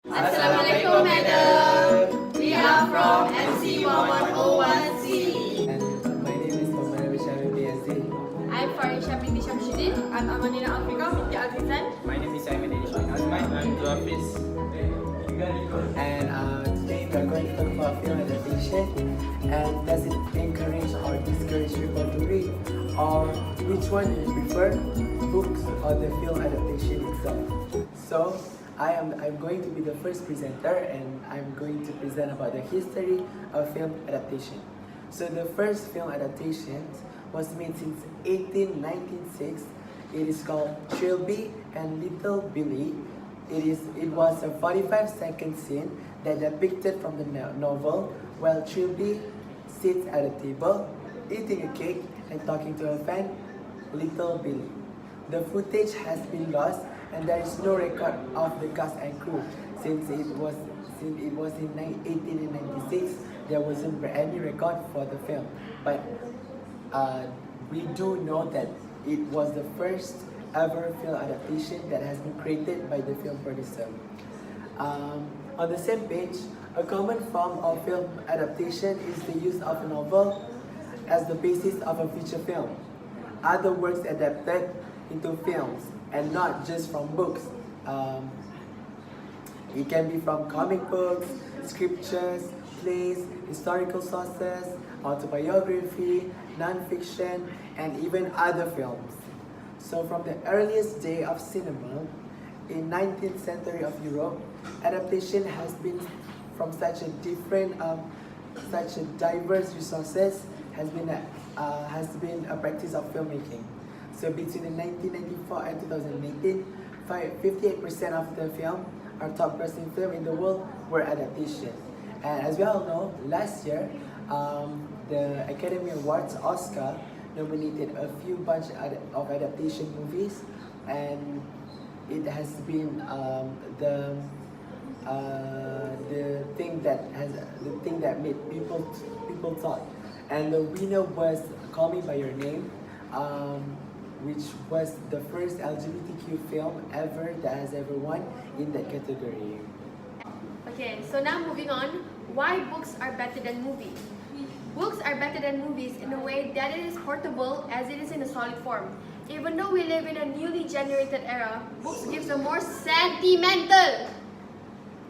Assalamualaikum, madam. We are from MC1101C. And my name is Yazid. I'm Farisya, Binti, Shamshudin. I'm Amanina, Afiqah, Binti, Azizan. My name is Danish. Azman. I'm Zulhafiz. And today we are going to talk about film adaptation. And does it encourage or discourage people to read? Or which one do you prefer, books or the film adaptation itself? So I'm going to be the first presenter, and I'm going to present about the history of film adaptation. So the first film adaptation was made since 1896. It is called Trilby and Little Billy. It was a 45-second scene that depicted from the novel while Trilby sits at a table, eating a cake and talking to a fan, Little Billy. The footage has been lost and there is no record of the cast and crew since it was in 1896. There wasn't any record for the film, but we do know that it was the first ever film adaptation that has been created by the film producer. On the same page, a common form of film adaptation is the use of a novel as the basis of a feature film. Other works adapted into films and not just from books. It can be from comic books, scriptures, plays, historical sources, autobiography, non-fiction, and even other films. So from the earliest day of cinema in 19th century of Europe, adaptation has been from such a diverse resources has been a practice of filmmaking. So between 1994 and 2018, 58% of the film, our top grossing film in the world, were adaptation. And as we all know, last year, the Academy Awards, Oscar, nominated a few bunch of adaptation movies, and it has been the thing that made people talk. And the winner was Call Me by Your Name, which was the first LGBTQ film ever that has ever won in that category. Okay, so now moving on, why books are better than movies? Books are better than movies in a way that it is portable as it is in a solid form. Even though we live in a newly generated era, books gives a more sentimental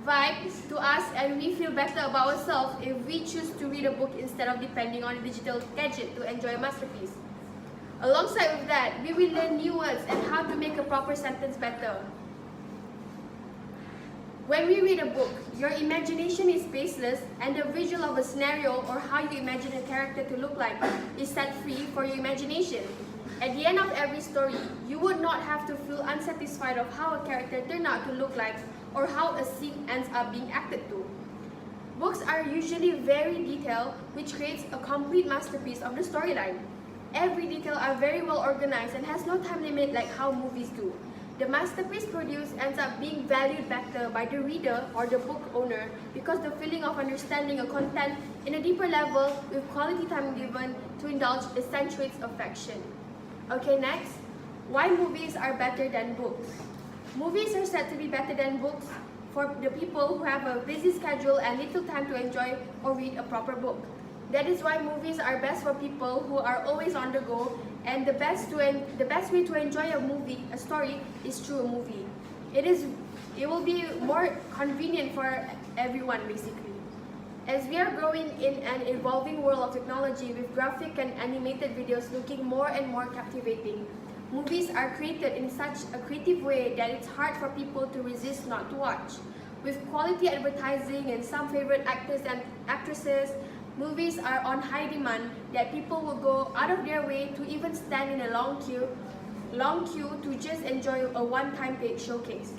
vibe to us, and we feel better about ourselves if we choose to read a book instead of depending on a digital gadget to enjoy a masterpiece. Alongside with that, we will learn new words and how to make a proper sentence better. When we read a book, your imagination is baseless, and the visual of a scenario or how you imagine a character to look like is set free for your imagination. At the end of every story, you would not have to feel unsatisfied of how a character turned out to look like or how a scene ends up being acted to. Books are usually very detailed, which creates a complete masterpiece of the storyline. Every detail are very well organized and has no time limit like how movies do. The masterpiece produced ends up being valued better by the reader or the book owner because the feeling of understanding a content in a deeper level with quality time given to indulge accentuates affection. Okay, next, why movies are better than books? Movies are said to be better than books for the people who have a busy schedule and little time to enjoy or read a proper book. That is why movies are best for people who are always on the go, and the best way to enjoy a story is through a movie. It will be more convenient for everyone basically. As we are growing in an evolving world of technology with graphic and animated videos looking more and more captivating, movies are created in such a creative way that it's hard for people to resist not to watch. With quality advertising and some favorite actors and actresses, movies are on high demand that people will go out of their way to even stand in a long queue to just enjoy a one-time paid showcase.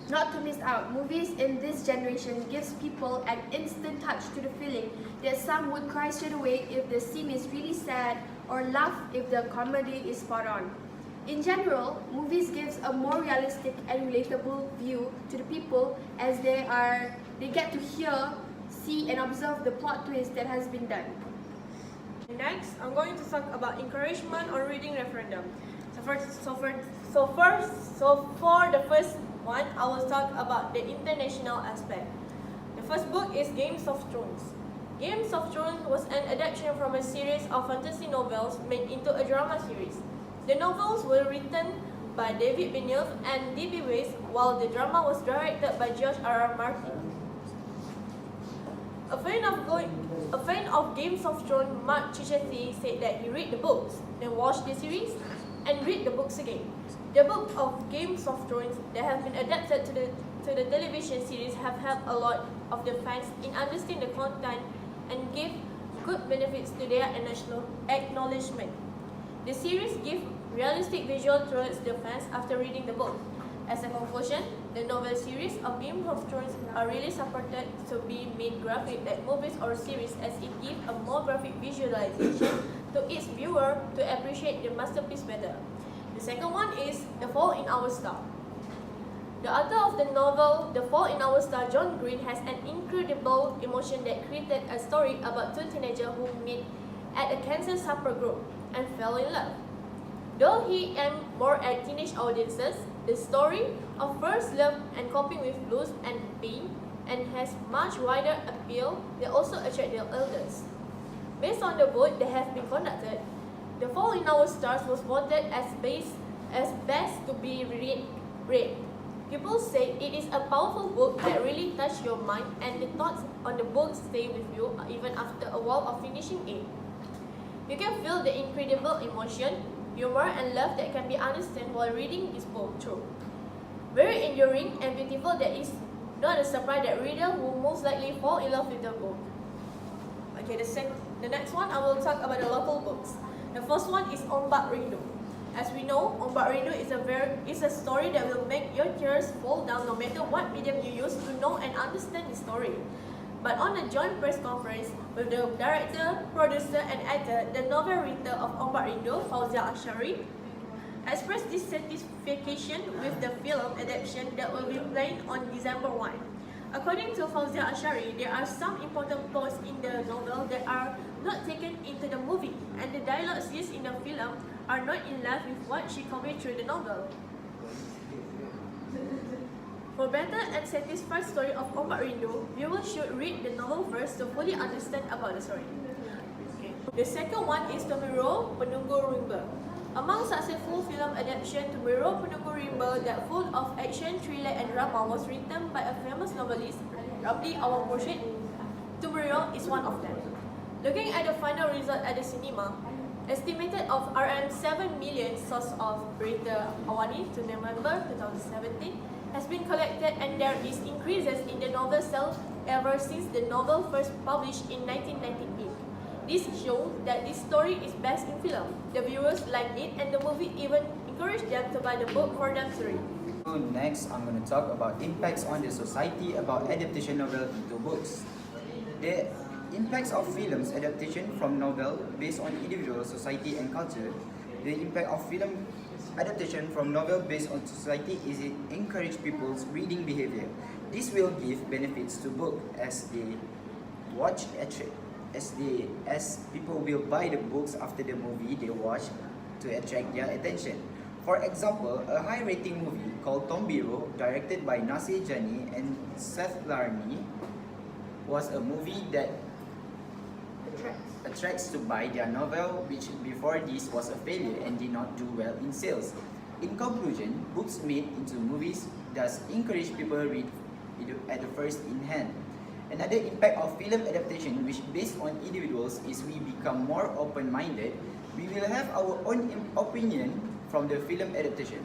Not to miss out, movies in this generation gives people an instant touch to the feeling that some would cry straight away if the scene is really sad or laugh if the comedy is spot on. In general, movies gives a more realistic and relatable view to the people as they get to hear, see and observe the plot twist that has been done. Next, I'm going to talk about encouragement on reading referendum. For the first one, I will talk about the international aspect. The first book is Games of Thrones. Games of Thrones was an adaptation from a series of fantasy novels made into a drama series. The novels were written by David Benioff and D.B. Weiss, while the drama was directed by George R.R. Martin. A fan of Games of Thrones, Mark Chichetti, said that he read the books, then watched the series, and read the books again. The book of Games of Thrones that have been adapted to the television series have helped a lot of the fans in understanding the content and give good benefits to their acknowledgement. The series gives realistic visual towards the fans after reading the book. As a conclusion, the novel series of Game of Thrones are really supported to be made graphic like movies or series, as it gives a more graphic visualization to its viewer to appreciate the masterpiece better. The second one is The Fault in Our Stars. The author of the novel The Fault in Our Stars, John Green, has an incredible emotion that created a story about two teenagers who meet at a cancer support group and fell in love. Though he aimed more at teenage audiences, the story of first love and coping with blues and pain and has much wider appeal that also attract the elders. Based on the vote that have been conducted, The Fault in Our Stars was voted as best to be read. People say it is a powerful book that really touched your mind, and the thoughts on the book stay with you even after a while of finishing it. You can feel the incredible emotion, humor, and love that can be understood while reading this book through. Very enduring and beautiful, that is not a surprise that reader will most likely fall in love with the book. Okay, the next one I will talk about the local books. The first one is Ombak Rindu. As we know, Ombak Rindu is a story that will make your tears fall down no matter what medium you use to know and understand the story. But on a joint press conference with the director, producer, and actor, the novel writer of Ombak Rindu, Farisya expressed dissatisfaction with the film adaptation that will be playing on December 1. According to Farisya, there are some important plots in the novel that are not taken into the movie, and the dialogues used in the film are not in line with what she conveyed through the novel. For better and satisfied story of Ombak Rindu, viewers should read the novel first to fully understand about the story. Okay. The second one is Tumero Penunggu Rimba. Among successful film adaptation, Tumero Penunggu Rimba, that full of action, thriller, and drama, was written by a famous novelist, Ramli Awang Murshid. Tumero is one of them. Looking at the final result at the cinema, estimated of RM 7 million source of Berita Awani to November 2017 has been collected, and there is increases in the novel sales ever since the novel first published in 1998. This shows that this story is best in film. The viewers liked it, and the movie even encouraged them to buy the book for them to read. So next, I'm going to talk about impacts on the society about adaptation novel into books. The impacts of films adaptation from novel based on individual, society, and culture. The impact of film adaptation from novel based on society is it encourage people's reading behavior. This will give benefits to book as they watch as people will buy the books after the movie they watch to attract their attention. For example, a high-rating movie called Tombiro, directed by Nasir Jani and Seth Larney, was a movie that attracts to buy their novel, which before this was a failure and did not do well in sales. In conclusion, books made into movies does encourage people to read at the first in hand. Another impact of film adaptation, which based on individuals, is we become more open-minded. We will have our own opinion from the film adaptation.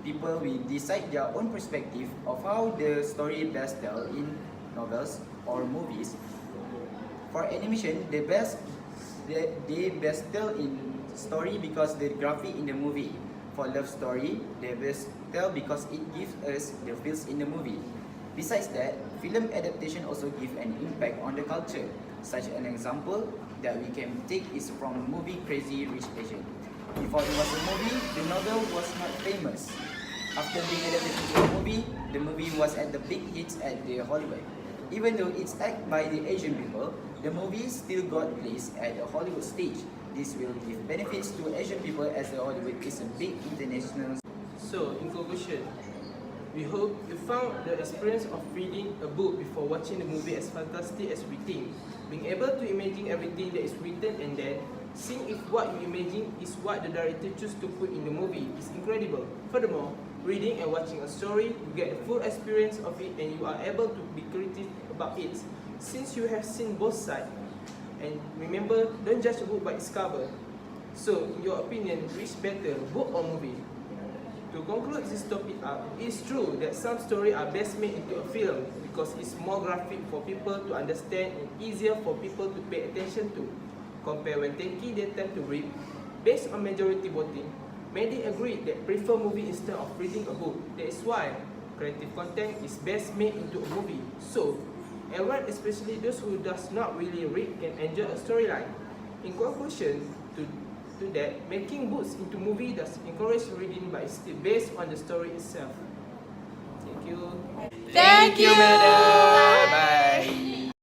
People will decide their own perspective of how the story best tell in novels or movies. For animation, they best tell in story because the graphic in the movie. For love story, they best tell because it gives us the feels in the movie. Besides that, film adaptation also give an impact on the culture. Such an example that we can take is from movie Crazy Rich Asian. Before it was a movie, the novel was not famous. After being adapted to a movie, the movie was at the big hits at the Hollywood. Even though it's acted by the Asian people, the movie still got placed at the Hollywood stage. This will give benefits to Asian people as the Hollywood is a big international. So, in conclusion, We hope you found the experience of reading a book before watching the movie as fantastic as we think. Being able to imagine everything that is written and then seeing if what you imagine is what the director chose to put in the movie is incredible. Furthermore, reading and watching a story, you get the full experience of it and you are able to be critical about it. Since you have seen both sides, and remember, don't judge a book by its cover. So, in your opinion, which better, book or movie? To conclude this topic up, it is true that some stories are best made into a film because it's more graphic for people to understand and easier for people to pay attention to. Compare when taking their time to read. Based on majority voting, many agreed that prefer movie instead of reading a book. That is why creative content is best made into a movie. So, everyone, especially those who does not really read, can enjoy a storyline. In conclusion, to that, making books into movie does encourage reading, but it's still based on the story itself. Thank you. Thank you, madam.